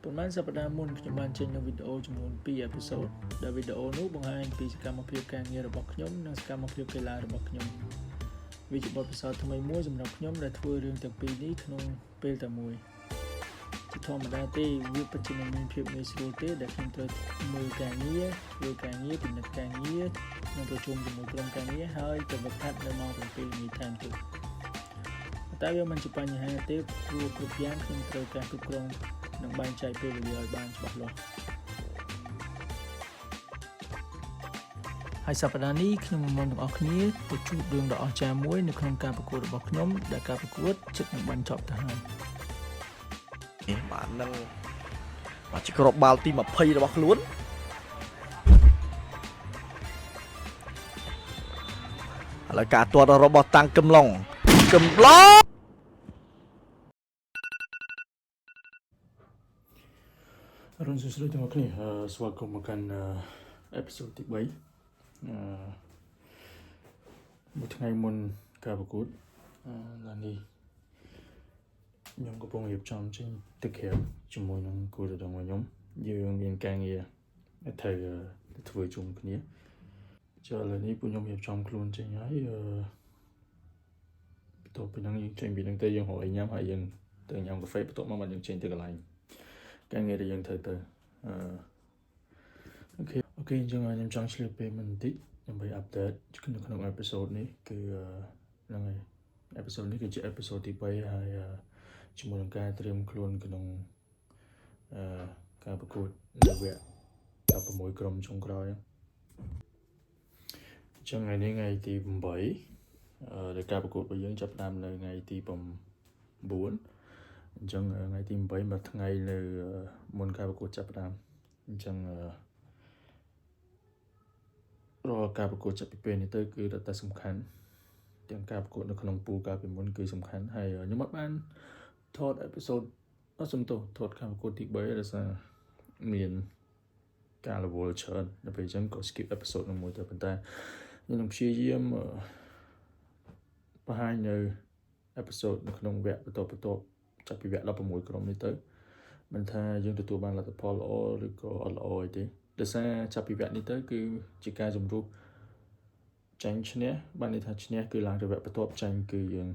ប្រហែលសប្តាហ៍មុនខ្ញុំបានចេញនូវវីដេអូចំនួន2អេពីសូតដែលវីដេអូនោះបង្ហាញពីសកម្មភាពការងាររបស់ខ្ញុំនិងសកម្មភាពកីឡារបស់ខ្ញុំវាជាបទពិសោធន៍ថ្មីមួយសម្រាប់ខ្ញុំដែលធ្វើរឿងទាំងពីរនេះក្នុងពេលតែមួយជាធម្មតាទេវាពិតជាមានភាពងាយស្រួលទេដែលខ្ញុំត្រូវមើលការងារធ្វើការងារពិនិត្យការងារនិងប្រជុំជាមួយក្រុមការងារហើយទៅវឹកហាត់នៅម៉ោង7ល្ងាចថែមទៀតតែវាមិនជាបញ្ហាទេព្រោះគ្រប់យ៉ាងខ្ញុំត្រូវការគ្រប់គ្រងនិងបែងចែកពេលវេលាឲ្យបានច្បាស់លាស់ហើយសប្តាហ៍នេះខ្ញុំមកទាំងអស់គ្នាទៅជួបរឿងដ៏អស្ចារ្យមួយនៅក្នុងការប្រកួតរបស់ខ្ញុំដែលការប្រកួតជិតនឹងបានចប់ទៅហើយបាទនឹងបាទជាក្របបាល់ទី20របស់ខ្លួនឥឡូវការទាត់របស់តាំងកំឡុងអរុនសួស្តីទាំងអស់គ្នាស្វាគមន៍មកកាន់អេពីសូតទី3មួយថ្ងៃមុនការប្រកួតឡាននេះខ្ញុំកំពុងរៀបចំចេញទៅក្រៅជាមួយនឹងគូដដងរបស់ខ្ញុំយើងមានការងារត្រូវធ្វើជុំគ្នាចូលឥឡូវនេះពួកខ្ញុំរៀបចំខ្លួនចេញហើយបន្ទាប់ពីហ្នឹងយើងចេញពីហ្នឹងទៅយើងរកអីញ៉ាំហើយយើងទៅញ៉ាំកាហ្វេបន្ទាប់មកបានយើងចេញទៅកន្លែងការងារដែលយើងត្រូវទៅអូខេអញ្ចឹងខ្ញុំចង់ឆ្លៀតពេលបន្តិចដើម្បីអាប់ដេតនៅក្នុងអេពីសូតនេះគឺហ្នឹងហើយអេពីសូតនេះគឺជាអេពីសូតទី3ហើយជាមួយនឹងការត្រៀមខ្លួនក្នុងការប្រកួតនៅវគ្គ16ក្រុមចុងក្រោយអញ្ចឹងថ្ងៃនេះថ្ងៃទី8ដែលការប្រកួតរបស់យើងចាប់ផ្ដើមនៅថ្ងៃទី9អញ្ចឹងថ្ងៃទី8មួយថ្ងៃនៅមុនការប្រកួតចាប់ផ្ដើមអញ្ចឹងរាល់ការប្រកួតចាប់ពីពេលនេះទៅគឺតែសំខាន់ទាំងការប្រកួតនៅក្នុងពូលកាលពីមុនគឺសំខាន់ហើយខ្ញុំអត់បានថតអេពីសូតសំទោសថតការប្រកួតទី3ដោយសារមានការរវល់ច្រើនដល់ពេលអញ្ចឹងក៏ skip អេពីសូតនោះមួយទៅប៉ុន្តែខ្ញុំនឹងព្យាយាមបង្ហាញនៅអេពីសូតនៅក្នុងវគ្គបន្តចាប់ពីវគ្គ16ក្រុមនេះទៅមិនថាយើងទទួលបានលទ្ធផលល្អឬក៏អត់ល្អអីទេដោយសារចាប់ពីវគ្គនេះទៅគឺជាការជំរុះចាញ់ឈ្នះបានន័យថាឈ្នះគឺឡើងទៅវគ្គបន្ទាប់ចាញ់គឺយើង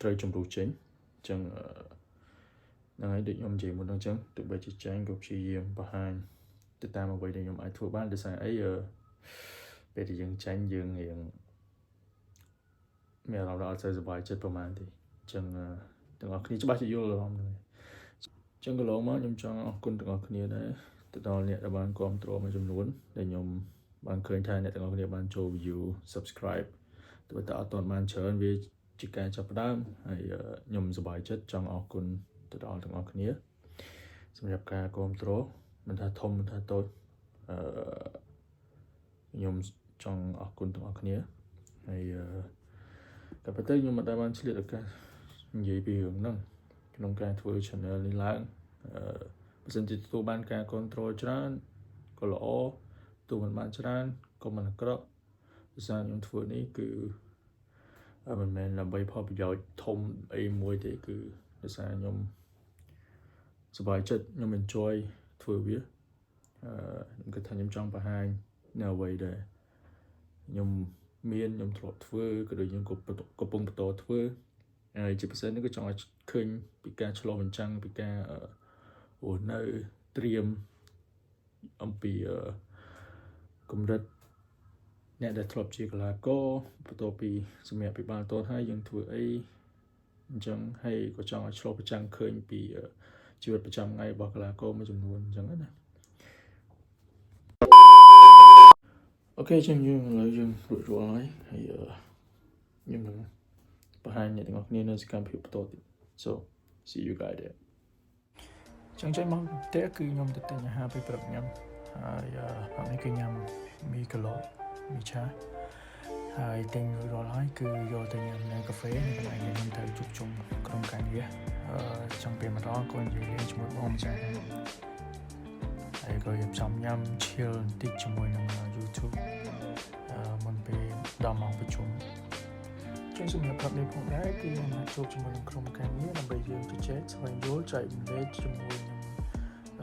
ត្រូវជំរុះចេញអញ្ចឹងហ្នឹងហើយដូចខ្ញុំនិយាយមុនហ្នឹងអញ្ចឹងទោះបីជាចាញ់ក៏ព្យាយាមបង្ហាញទៅតាមអ្វីដែលខ្ញុំអាចធ្វើបានដោយសារអីពេលដែលយើងចាញ់យើងរៀងមានអារម្មណ៍អត់សូវសប្បាយចិត្តប្រហែលទេអញ្ចឹងទាំងអស់គ្នាច្បាស់ជាយល់អារម្មណ៍ហ្នឹងហើយអញ្ចឹងកន្លងមកខ្ញុំចង់អរគុណទាំងអស់គ្នាដែរទៅដល់អ្នកដែលបានគាំទ្រមួយចំនួនដែលខ្ញុំបានឃើញថាអ្នកទាំងអស់គ្នាបានចូល view subscribe ទោះតែអត់ទាន់បានច្រើនវាជាការចាប់ផ្ដើមហើយខ្ញុំសប្បាយចិត្តចង់អរគុណទៅដល់ទាំងអស់គ្នាសម្រាប់ការគាំទ្រមិនថាធំមិនថាតូចខ្ញុំចង់អរគុណទាំងអស់គ្នាហើយតែប៉ុន្តែខ្ញុំមិនដែលបានឆ្លៀតឱកាសនិយាយពីរឿងហ្នឹងក្នុងការធ្វើ channel នេះឡើងបើសិនជាទទួលបានការគាំទ្រច្រើនក៏ល្អទទួលមិនបានច្រើនក៏មិនអាក្រក់ភាសាខ្ញុំធ្វើនេះគឺមិនមែនដើម្បីផលប្រយោជន៍ធំអីមួយទេគឺភាសាខ្ញុំសប្បាយចិត្តខ្ញុំ enjoy ធ្វើវាខ្ញុំគិតថាខ្ញុំចង់បង្ហាញនៅអ្វីដែលខ្ញុំខ្ញុំធ្លាប់ធ្វើក៏ដូចខ្ញុំកំពុងបន្តធ្វើហើយជាពិសេសនេះក៏ចង់ឲ្យឃើញពីការឆ្លុះបញ្ចាំងពីការនៅត្រៀមអំពីកម្រិតអ្នកដែលធ្លាប់ជាកីឡាករបន្ទាប់ពីសម័យអភិបាលតទៅហើយយើងធ្វើអីអញ្ចឹងហើយក៏ចង់ឲ្យឆ្លុះបញ្ចាំងឃើញពីជីវិតប្រចាំថ្ងៃរបស់កីឡាករមួយចំនួនអញ្ចឹងណាអូខេចឹងយើងឥឡូវយើងរួចរាល់ហើយខ្ញុំនឹងបង្ហាញអ្នកទាំងអស់គ្នានៅសកម្មភាពបន្តទៀត so see you guys there ចឹងចេញមកផ្ទះគឺខ្ញុំទៅទិញអាហារពេលព្រឹកញ៉ាំហើយhôm nayគឺញ៉ាំមីគីឡូមីឆាហើយទិញរួចរាល់ហើយគឺយកទៅញ៉ាំនៅកាហ្វេនៅកន្លែងខ្ញុំទៅជួបជុំក្រុមការងារចង់ពេលម្ដងក៏និយាយលេងជាមួយបងម្ចាស់ហើយក៏រៀបចំញ៉ាំ chill បន្តិចជាមួយនឹង YouTube មុនពេលដល់ម៉ោងប្រជុំជាសម្រាប់ប្រាប់នេះផងដែរគឺខ្ញុំជួបជាមួយនឹងក្រុមការងារដើម្បីយើងជជែកស្វែងយល់ចែករំលែកជាមួយនឹង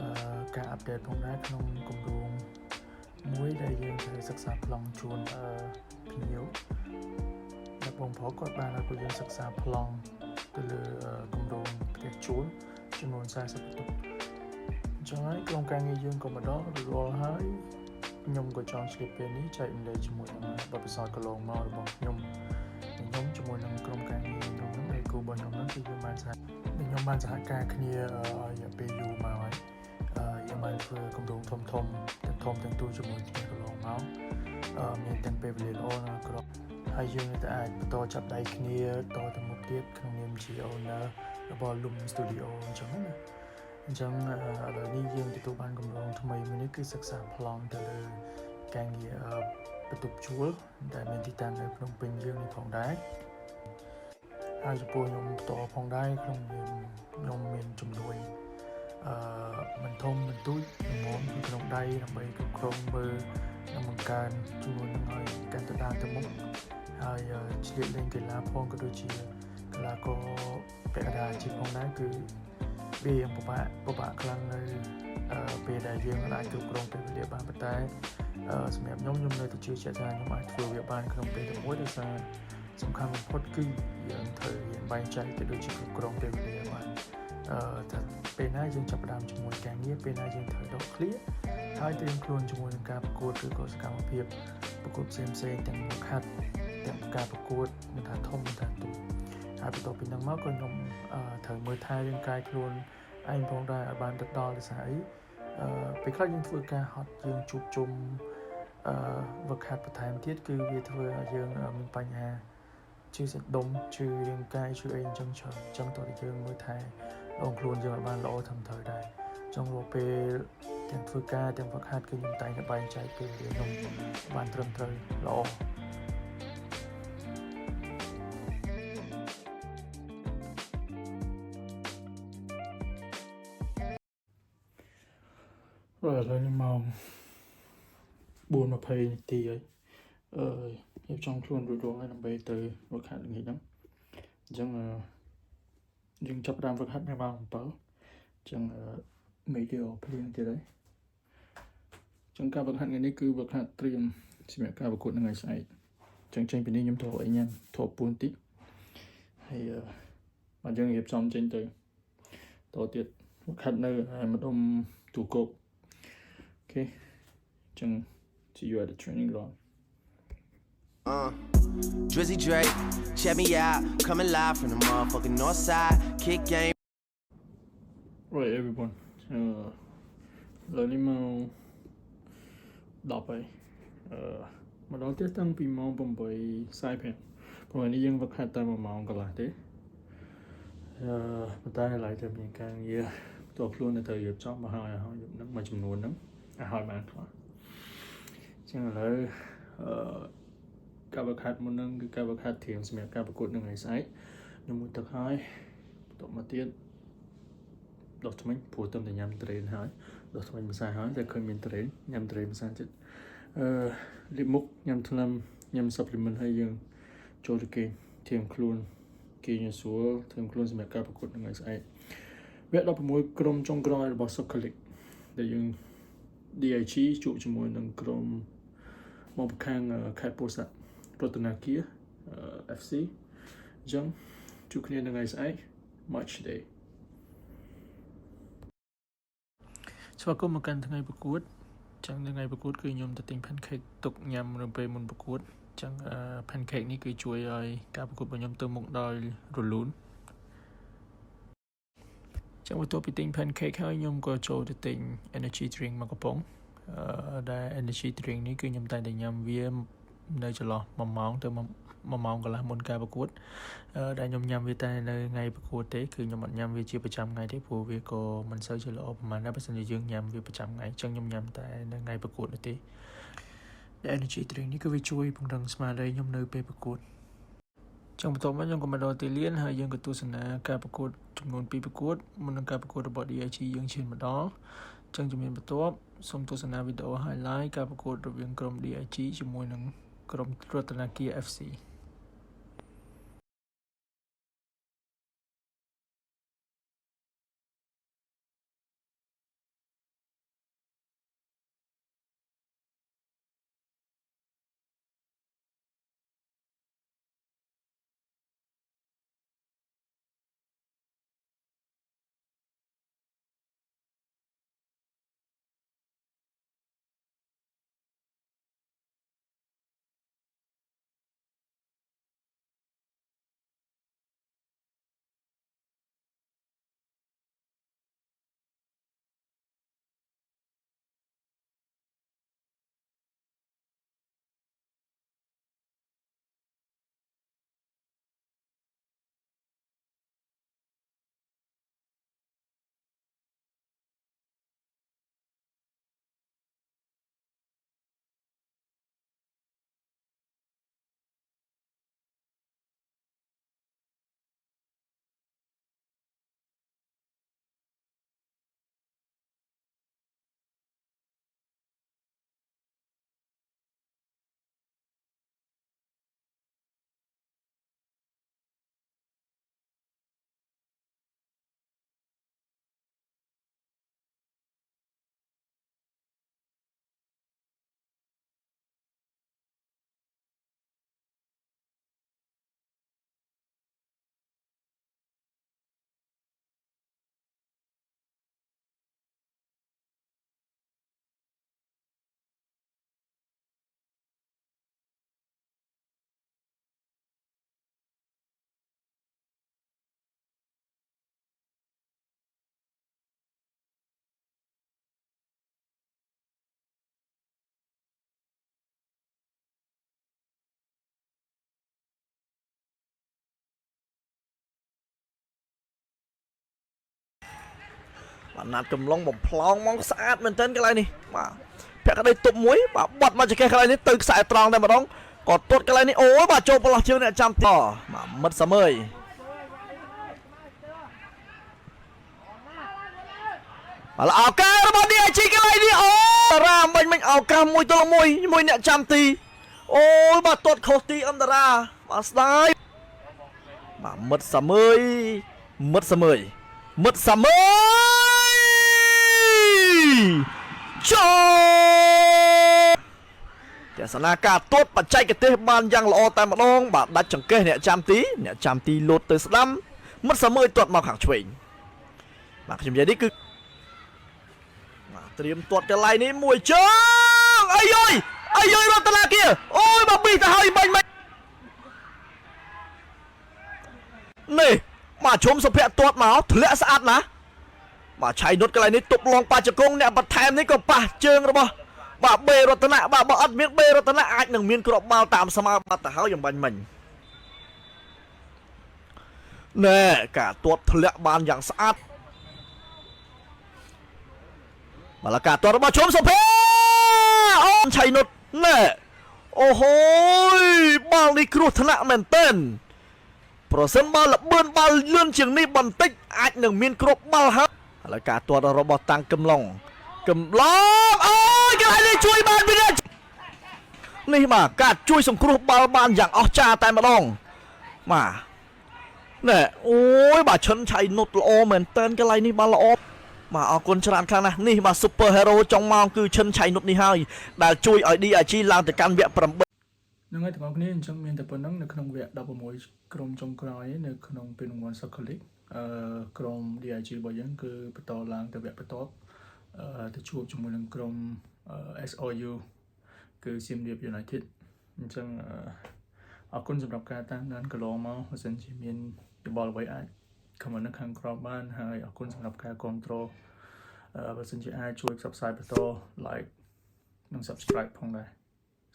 ការអាប់ដេតផងដែរក្នុងគម្រោងមួយដែលយើងត្រូវសិក្សាប្លង់ជូនភ្ញៀវដែលបងប្រុសគាត់បានឲ្យពួកយើងសិក្សាប្លង់ទៅលើគម្រោងផ្ទះជួលចំនួន40បន្ទប់អញ្ចឹងហើយក្រុមការងារយើងក៏មកដល់រាល់ហើយខ្ញុំក៏ចង់ឆ្លៀតពេលនេះចែករំលែកជាមួយនឹងបទពិសោធន៍កន្លងមករបស់ខ្ញុំជាមួយនឹងក្រុមការងារខ្ញុំហ្នឹងដែលគូរបស់ខ្ញុំហ្នឹងគឺយើងបានសហការគ្នារយៈពេលយូរមកហើយយើងបានធ្វើគម្រោងធំទាំងទូជាមួយគ្នាកន្លងមកមានទាំងពេលវេលាល្អនិងអាក្រក់ហើយយើងនៅតែអាចបន្តចាប់ដៃគ្នាតទៅមុខទៀតក្នុងនាមជា owner របស់ Loom Studio អញ្ចឹងណាអញ្ចឹងឥឡូវនេះយើងទទួលបានគម្រោងថ្មីមួយនេះគឺសិក្សាប្លង់ទៅលើការងារបន្ទប់ជួលដែលមានទីតាំងនៅភ្នំពេញយើងនេះផងដែរហើយចំពោះខ្ញុំបន្តផងដែរខ្ញុំមានចំនួនមិនធំមិនទូចល្មមពីក្នុងដៃដើម្បីគ្រប់គ្រងមើលនិងបង្កើនចំនួននឹងឲ្យកាន់តែដើរទៅមុខហើយឆ្លៀតលេងកីឡាផងក៏ដូចជាកីឡាករពាក់កណ្ដាលអាជីពផងដែរគឺវាពិបាកខ្លាំងនៅពេលដែលយើងអាចគ្រប់គ្រងពេលវេលាបានប៉ុន្តែសម្រាប់ខ្ញុំនៅតែជឿជាក់ថាខ្ញុំអាចធ្វើវាបានក្នុងពេលតែមួយដោយសារសំខាន់បំផុតគឺយើងត្រូវរៀនបែងចែកទៅដូចជាគ្រប់គ្រងពេលវេលាបានថាពេលណាយើងចាប់ផ្ដើមជាមួយការងារពេលណាយើងត្រូវដកឃ្លាហើយត្រៀមខ្លួនជាមួយនឹងការប្រកួតឬក៏សកម្មភាពប្រកួតផ្សេងទាំងមកហាត់ទាំងការប្រកួតមិនថាធំមិនថាទូចហើយបន្ទាប់ពីហ្នឹងមកក៏ខ្ញុំត្រូវមើលថែរាងកាយខ្លួនឯងផងដែរឲ្យបានទៅដល់ដោយសារអីពេលខ្លះយើងធ្វើការហត់យើងជួបជុំវឹកហាត់បន្ថែមទៀតគឺវាធ្វើឲ្យយើងមានបញ្ហាឈឺសាច់ដុំឈឺរាងកាយឈឺអីអញ្ចឹងតើយើងមើលថែដងខ្លួនយើងឲ្យបានល្អត្រឹមត្រូវដែរចង់រាល់ពេលទាំងធ្វើការទាំងវឹកហាត់គឺខ្ញុំតែងតែបែងចែកពេលវេលាខ្ញុំបានត្រឹមត្រូវល្អឥឡូវនេះម៉ោង 4:20 នាទីហើយខ្ញុំចង់ខ្លួនរួចរាល់ហើយដើម្បីទៅវឹកហាត់ល្ងាចហ្នឹងអញ្ចឹងយើងចាប់ផ្ដើមវឹកហាត់នៅម៉ោង 7 អញ្ចឹងមេឌីអូភ្លៀងទៀតហើយអញ្ចឹងការវឹកហាត់ថ្ងៃនេះគឺវឹកហាត់ត្រៀមសម្រាប់ការប្រកួតថ្ងៃស្អែកអញ្ចឹងចេញពីនេះខ្ញុំត្រូវអីញ៉ាំធូបពួនតិចហើយបាទយើងរៀបចំចេញទៅតទៀតវឹកហាត់នៅម្ដុំទូកោកអូខេអញ្ចឹង see you at the training ground Drizzy Drake, check me out, coming live from the motherfucking north side, kick game. Right everyone, ឥឡូវនេះមក10ហើយមកដល់ទៀតតាំងពីម៉ោង 8:45 ព្រោះនេះយើងវឹកហាត់តែ1ម៉ោងកន្លះទេប៉ុន្តែឡើយតែមានការងារផ្ទាល់ខ្លួននៅត្រូវរៀបចំមកហើយនឹងមួយចំនួនហ្នឹងឲ្យបានខ្លះអញ្ចឹងឥឡូវការវឹកហាត់មុនហ្នឹងគឺការវឹកហាត់ធៀងសម្រាប់ការប្រកួតនៅថ្ងៃស្អែកខ្ញុំមួយទឹកហើយបន្តមកទៀតដុសថ្មិញព្រោះទៅតែញ៉ាំត្រេនហើយដុសថ្មិញម្សៅហើយតែឃើញមានត្រេនញ៉ាំត្រេនម្សៅទៀតលាបមុខញ៉ាំថ្នាំញ៉ាំ supplement ហើយយើងចូលទៅគេធៀងខ្លួនគេញ៉ាំស្រួលធៀងខ្លួនសម្រាប់ការប្រកួតនៅថ្ងៃស្អែកវគ្គ16ក្រុមចុងក្រោយរបស់ Soccer League ដែលយើង DIG ជួបជាមួយនឹងក្រុមមកពីខាងខេត្តពោធិ៍សាត់រតនាគារ FC អញ្ចឹងជួបគ្នានៅថ្ងៃស្អែក Match Day ស្វាគមន៍មកកាន់ថ្ងៃប្រកួតអញ្ចឹងនៅថ្ងៃប្រកួតគឺខ្ញុំទៅទិញ pancake ទុកញ៉ាំនៅពេលមុនប្រកួតអញ្ចឹង pancake នេះគឺជួយឲ្យការប្រកួតរបស់ខ្ញុំទៅមុខដោយរលូនចាំបន្ទាប់ពីទិញ pancake ហើយខ្ញុំក៏ចូលទៅទិញ energy drink មួយកំប៉ុងដែល energy drink នេះគឺខ្ញុំតែងតែញ៉ាំវានៅចន្លោះ1ម៉ោងទៅ1ម៉ោងកន្លះមុនការប្រកួតដែលខ្ញុំញ៉ាំវាតែនៅថ្ងៃប្រកួតទេគឺខ្ញុំអត់ញ៉ាំវាជាប្រចាំថ្ងៃទេព្រោះវាក៏មិនសូវជាល្អប្រហែលដែរបើមិនជាយើងញ៉ាំវាប្រចាំថ្ងៃអញ្ចឹងខ្ញុំញ៉ាំតែនៅថ្ងៃប្រកួតនោះទេ energy drink នេះគឺវាជួយពង្រឹងស្មារតីខ្ញុំនៅពេលប្រកួតចុងបន្ទាប់មកខ្ញុំក៏មកដល់ទីលានហើយយើងក៏ទស្សនាការប្រកួតចំនួន2ប្រកួតមុននឹងការប្រកួតរបស់ DIG យើងឈានមកដល់អញ្ចឹងជំនាញបន្ទាប់សូមទស្សនាវីដេអូ highlight ការប្រកួតរវាងក្រុម DIG ជាមួយនឹងក្រុមរតនាគារ FC បាទណាត់កំឡុងបំផ្លងមកស្អាតមែនទែនកន្លែងនេះបាទពាក់ក្តីទប់មួយបាទបាត់មកចកេះកន្លែងនេះទៅខ្សែត្រង់តែម្ដងក៏ទាត់កន្លែងនេះអូយបាទចូលប្រឡោះជើងអ្នកចាំទីបាទមិត្តសាមើយបាទឱកាសរបស់នេះអាជីកន្លែងនេះអូតារាមិញឱកាសមួយទល់មួយអ្នកចាំទីអូយបាទទាត់ខុសទីអន្តរាបាទស្ដាយបាទមិត្តសាមើយចូលទស្សនាការទាត់បច្ចេកទេសបានយ៉ាងល្អតែម្ដងបាទដាច់ចង្កេះអ្នកចាំទីលោតទៅស្ដាំមិត្តសាមើយទាត់មកខាងឆ្វេងបាទខ្ញុំនិយាយនេះគឺបាទត្រៀមទាត់កន្លែងនេះមួយជើងអាយរតនាគាអូយមកពីទៅហើយបាញ់នេះបាទជុំសុភ័ក្រទាត់មកធ្លាក់ស្អាតណាស់បាទឆៃនុតកន្លែងនេះទប់លងបាជង្គង់អ្នកបន្ថែមនេះក៏ប៉ះជើងរបស់បាទបេរតនៈបាទបើអត់មានបេរតនៈអាចនឹងមានគ្រាប់បាល់តាមស្មើបាត់ទៅហើយយ៉ាងបាញ់មិញណែការទាត់ធ្លាក់បានយ៉ាងស្អាតបាទការទាត់របស់ជុំសុភ័ក្រអូឆៃនុតណែអូហូយបាល់នេះគ្រោះថ្នាក់មែនទែនប្រសិនបើលបឿនបាល់លឿនជាងនេះបន្តិចអាចនឹងមានគ្រាប់បាល់ហើយហើយការទាត់របស់តាំងកំឡុងអូយកន្លែងនេះជួយបានពីនេះបាទការជួយសង្គ្រោះបាល់បានយ៉ាងអស្ចារ្យតែម្ដងបាទណែអូយបាទឈិនឆៃនុតល្អមែនតើកន្លែងនេះបានល្អបាទអរគុណច្រើនខ្លាំងណាស់នេះបាទ Super Hero ចុងម៉ោងគឺឈិនឆៃនុតនេះហើយដែលជួយឲ្យ DRG ឡើងទៅកាន់វគ្គ 8នឹងហើយទាំងអស់គ្នាអញ្ចឹងមានតែប៉ុណ្្នឹងនៅក្នុងវគ្គ16ក្រុមចុងក្រោយនៅក្នុងពេលរង្វាន់ Soccer League ក្រុម DIG របស់យើងគឺបន្តឡើងទៅវគ្គបន្ទាប់ទៅជួបជាមួយនឹងក្រុម SRU គឺ Siem Reap United អញ្ចឹងអរគុណសម្រាប់ការតាមដានកន្លងមកបើសិនជាមានយោបល់អ្វីអាច comment នៅខាងក្រោមបានហើយអរគុណសម្រាប់ការគាំទ្របើសិនជាអាចជួយផ្សព្វផ្សាយបន្ត like និង subscribe ផងដែរ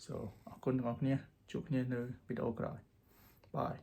so អរគុណទាំងអស់គ្នាជួបគ្នានៅវីដេអូក្រោយ Bye